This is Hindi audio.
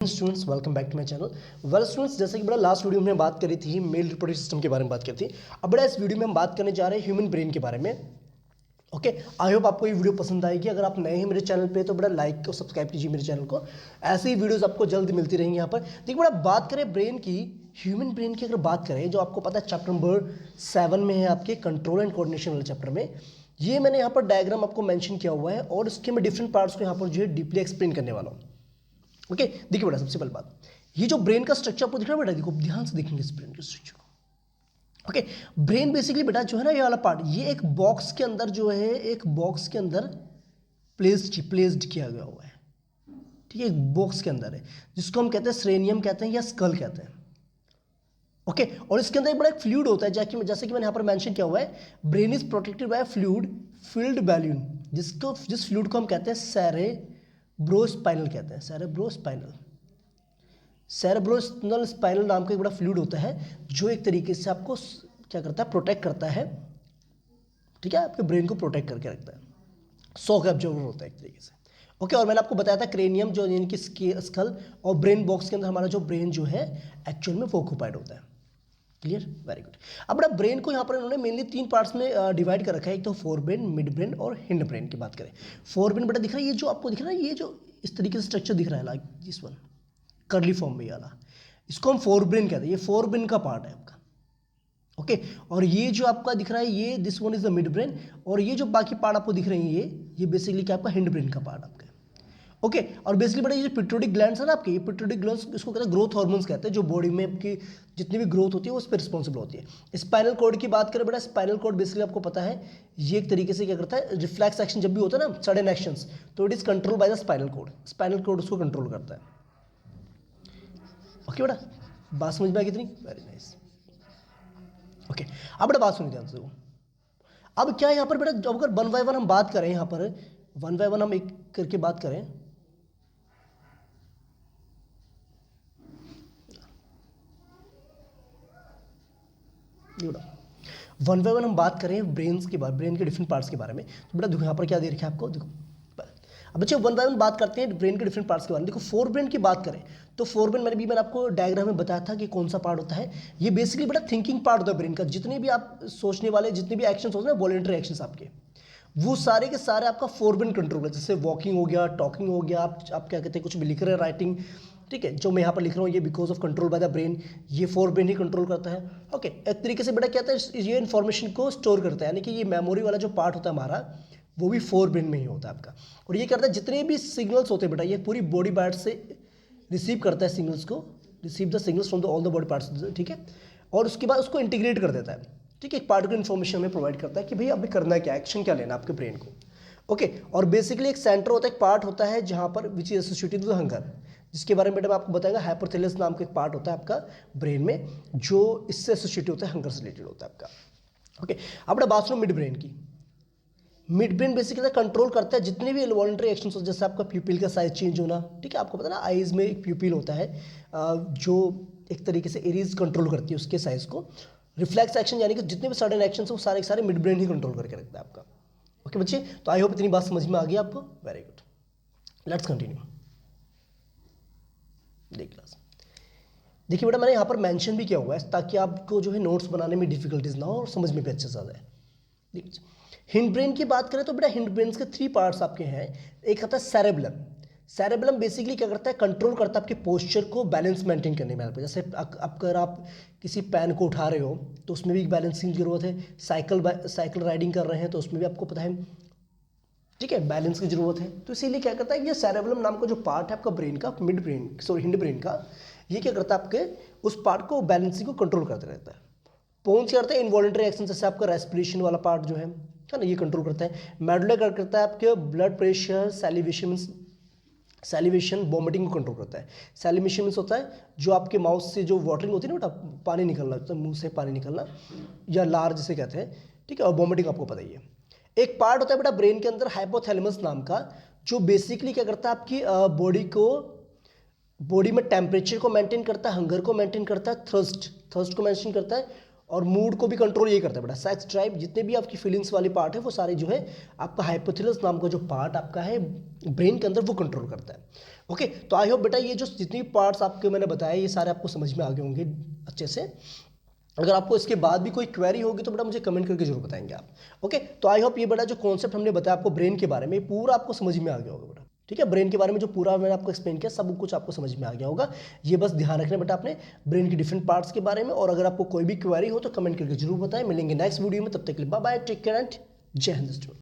Students welcome back to my channel. Well students, जैसे कि बड़ा लास्ट वीडियो में बात करी थी मेल रिप्रोडक्टिव सिस्टम के बारे में बात करी थी। अब बड़ा इस वीडियो में हम बात करने जा रहे हैं ह्यूमन ब्रेन के बारे में। ओके, आई होप आपको ये वीडियो पसंद आएगी। अगर आप नए हैं मेरे चैनल पे तो बड़ा लाइक और सब्सक्राइब कीजिए मेरे चैनल को। ऐसे ही वीडियोस आपको जल्द मिलती रहेंगी यहाँ पर। देखिए बड़ा बात करें ब्रेन की, ह्यूमन ब्रेन की अगर बात करें, जो आपको पता है चैप्टर नंबर 7 में है आपके कंट्रोल एंड कोऑर्डिनेशन वाले चैप्टर में। ये मैंने यहाँ पर डायग्राम आपको मेंशन किया हुआ है और इसके मैं डिफरेंट पार्ट्स को यहाँ पर जो है डीपली एक्सप्लेन करने वाला हूँ। ओके, देखिए बेटा सबसे पहले बात, ये जो ब्रेन का स्ट्रक्चर आपको दिख रहा है बेटा, देखो ध्यान से देखेंगे इस ब्रेन के स्ट्रक्चर को। ओके, ब्रेन बेसिकली बेटा जो है ना, ये वाला पार्ट, ये एक बॉक्स के अंदर जो है, एक बॉक्स के अंदर प्लेस्ड किया गया हुआ है। ठीक है, एक बॉक्स के अंदर है जिसको हम कहते हैं श्रेनियम कहते हैं या स्कल कहते हैं। ओके, और इसके अंदर एक बड़ा एक फ्लूइड होता है, जैसे कि मैंने यहाँ पर मेंशन किया हुआ है, brain is protected by fluid filled balloon, जिस फ्लूइड को हम कहते हैं सेरेब्रोस्पाइनल कहते हैं। सेरेब्रोस्पाइनल स्पाइनल नाम का एक बड़ा फ्लूइड होता है जो एक तरीके से आपको क्या करता है, प्रोटेक्ट करता है। ठीक है, आपके ब्रेन को प्रोटेक्ट करके रखता है, शॉक एब्जॉर्बर होता है एक तरीके से। ओके, और मैंने आपको बताया था क्रेनियम जो यानी कि स्कल और ब्रेन बॉक्स के अंदर हमारा जो ब्रेन जो है एक्चुअल में वो ऑक्यूपाइड होता है। Clear, very good. अब बड़ा ब्रेन को यहाँ पर इन्होंने मेनली 3 पार्ट्स में डिवाइड कर रखा है। एक तो फोर ब्रेन, मिड ब्रेन और हिंड ब्रेन की बात करें। फोर ब्रेन बेटा दिख रहा है, ये जो आपको दिख रहा है, ये जो इस तरीके से स्ट्रक्चर दिख रहा है, like this one, curly form में वाला, इसको हम फोर ब्रेन कहते हैं। ये फोर ब्रेन का पार्ट है आपका। ओके, और ये जो आपका दिख रहा है, ये this one is the mid brain, और ये जो बाकी पार्ट आपको दिख रहे हैं, ये बेसिकली क्या आपका हिंड ब्रेन का पार्ट आपका। ओके, और बेसिकली बड़ा ये जो पिट्यूटरी ग्लैंड्स है ना आपके, ये पिट्यूटरी ग्लैंड्स इसको कहते हैं ग्रोथ हार्मोन्स कहते हैं, जो बॉडी में आपकी जितनी भी ग्रोथ होती है वो उस पर रिस्पॉन्सिबल होती है। स्पाइनल कॉर्ड की बात करें बेटा, स्पाइनल कॉर्ड बेसिकली आपको पता है ये एक तरीके से क्या करता है, रिफ्लेक्स एक्शन जब भी होता है ना, सडन एक्शंस, तो it is control by the spinal cord. Spinal cord उसको कंट्रोल करता है। ओके बेटा, बात समझ में आई कितनी? Very nice. ओके, अब बेटा बात सुनिए ध्यान से। अब क्या है यहाँ पर बेटा, जब अगर वन बाय वन हम बात करें, यहाँ पर वन बाय वन हम एक करके बात करें, वन बाय वन हम बात करें ब्रेन के बारे, ब्रेन के डिफरेंट पार्ट्स के बारे में, तो बेटा देखो यहाँ पर क्या दे रखा है आपको, देखो। अब बच्चे वन बाय वन बात करते हैं ब्रेन के डिफरेंट पार्ट्स के बारे में। देखो फोर ब्रेन की बात करें तो फोर ब्रेन मैंने आपको डायग्राम में बताया था कि कौन सा पार्ट होता है। ये बेसिकली बेटा थिंकिंग पार्ट होता है ब्रेन का। जितने भी आप सोचने वाले जितने भी एक्शंस होते हैं ना, वॉलंटरी एक्शंस आपके, वो सारे के सारे आपका फोर ब्रेन कंट्रोल करता है। जैसे वॉकिंग हो गया, टॉकिंग हो गया, आप क्या कहते हैं, कुछ भी लिख रहे हैं, राइटिंग, ठीक है, जो मैं यहाँ पर लिख रहा हूँ ये because of control by the brain, ये फोर ब्रेन ही कंट्रोल करता है। ओके, एक तरीके से बेटा क्या होता है, ये इन्फॉर्मेशन को स्टोर करता है, यानी कि ये मेमोरी वाला जो पार्ट होता है हमारा, वो भी फोर ब्रेन में ही होता है आपका। और ये करता है जितने भी सिग्नल्स होते हैं बेटा, ये पूरी बॉडी पार्ट से रिसीव करता है सिग्नल्स को, receive the signals from the all the body parts, ठीक है, और उसके बाद उसको इंटीग्रेट कर देता है। ठीक है, एक पार्टिकुलर इन्फॉर्मेशन हमें प्रोवाइड करता है कि भाई अभी करना है क्या, एक्शन क्या लेना आपके ब्रेन को। ओके, और बेसिकली एक सेंटर होता है, एक पार्ट होता है जहाँ पर which is associated with hunger, जिसके बारे में बेटा मैं आपको बताऊंगा। हाइपोथैलेमस नाम का एक पार्ट होता है आपका ब्रेन में जो इससे एसोसिएटेड होता है, हंगर से रिलेटेड होता है आपका। ओके, अब बेटा बात सुनो मिड ब्रेन की। मिड ब्रेन बेसिकली कंट्रोल करता है जितने भी इन्वॉलंटरी एक्शंस होते हैं, जैसे आपका प्यूपिल का साइज चेंज होना, ठीक है, आपको पता है ना आईज में एक प्यूपिल होता है जो एक तरीके से एरीज कंट्रोल करती है उसके साइज को। रिफ्लेक्स एक्शन यानी कि जितने भी सडन एक्शन है वो सारे के सारे मिड ब्रेन ही कंट्रोल करके रखता है आपका। ओके बच्चे, तो आई होप इतनी बात समझ में आ गई आपको। Very good, let's continue. देख क्लास, देखिए बेटा मैंने यहाँ पर मेंशन भी किया हुआ है ताकि आपको जो है नोट्स बनाने में डिफिकल्टीज ना हो और समझ में भी अच्छे से आ जाए। देखिए हिंड ब्रेन की बात करें तो बेटा हिंड ब्रेन के 3 पार्ट्स आपके हैं। एक आता है सेरेबलम। सेरेबलम बेसिकली क्या करता है, कंट्रोल करता है आपके पोस्चर को बैलेंस मेंटेन करने में। जैसे अगर आप किसी पेन को उठा रहे हो तो उसमें भी एक बैलेंसिंग की जरूरत है। साइकिल राइडिंग कर रहे हैं तो उसमें भी आपको पता है, ठीक है, बैलेंस की जरूरत है। तो इसीलिए क्या करता है, ये सेरेबलम नाम का जो पार्ट है आपका ब्रेन का, mid brain sorry hind brain का, ये क्या करता है आपके उस पार्ट को बैलेंसिंग को कंट्रोल करते रहता है। पोन्स क्या करता है, इन्वॉलंटरी एक्शन, जैसे आपका रेस्पिरेशन वाला पार्ट जो है ना, ये कंट्रोल करता है। मेडुला क्या करता है, आपके ब्लड प्रेशर, सैलिवेशन वॉमिटिंग को कंट्रोल करता है। सैलिवेशन मीन्स होता है जो आपके माउथ से जो वाटरिंग होती है ना बेटा, पानी निकलना, तो मुंह से पानी निकलना, या लार जिसे कहते हैं, ठीक है, और वॉमिटिंग आपको पता ही है। एक पार्ट होता है बेटा ब्रेन के अंदर हाइपोथैलेमस नाम का, जो बेसिकली क्या करता है आपकी बॉडी में टेम्परेचर को मेंटेन करता है, हंगर को मेंटेन करता है, थर्स्ट को मेंटेन करता है, और मूड को भी कंट्रोल ये करता है बेटा। सेक्स ड्राइव, जितने भी आपकी फीलिंग्स वाली पार्ट है वो सारे जो है आपका हाइपोथैलेमस नाम का जो पार्ट आपका है ब्रेन के अंदर वो कंट्रोल करता है। ओके, तो आई होप बेटा ये जो जितनी पार्ट्स आपके मैंने बताया ये सारे आपको समझ में आ गए होंगे अच्छे से। अगर आपको इसके बाद भी कोई क्वेरी होगी तो बेटा मुझे कमेंट करके जरूर बताएंगे आप। ओके, तो आई होप ये बेटा जो कॉन्सेप्ट हमने बताया आपको ब्रेन के बारे में पूरा आपको समझ में आ गया होगा बेटा। ठीक है, ब्रेन के बारे में जो पूरा मैंने आपको एक्सप्लेन किया सब कुछ आपको समझ में आ गया होगा। ये बस ध्यान रखना बेटा अपने ब्रेन के डिफरेंट पार्ट्स के बारे में। और अगर आपको कोई भी क्वेरी हो तो कमेंट करके जरूर बताएं। मिलेंगे नेक्स्ट वीडियो में, तब तक के लिए bye bye, take care and जय हिंद।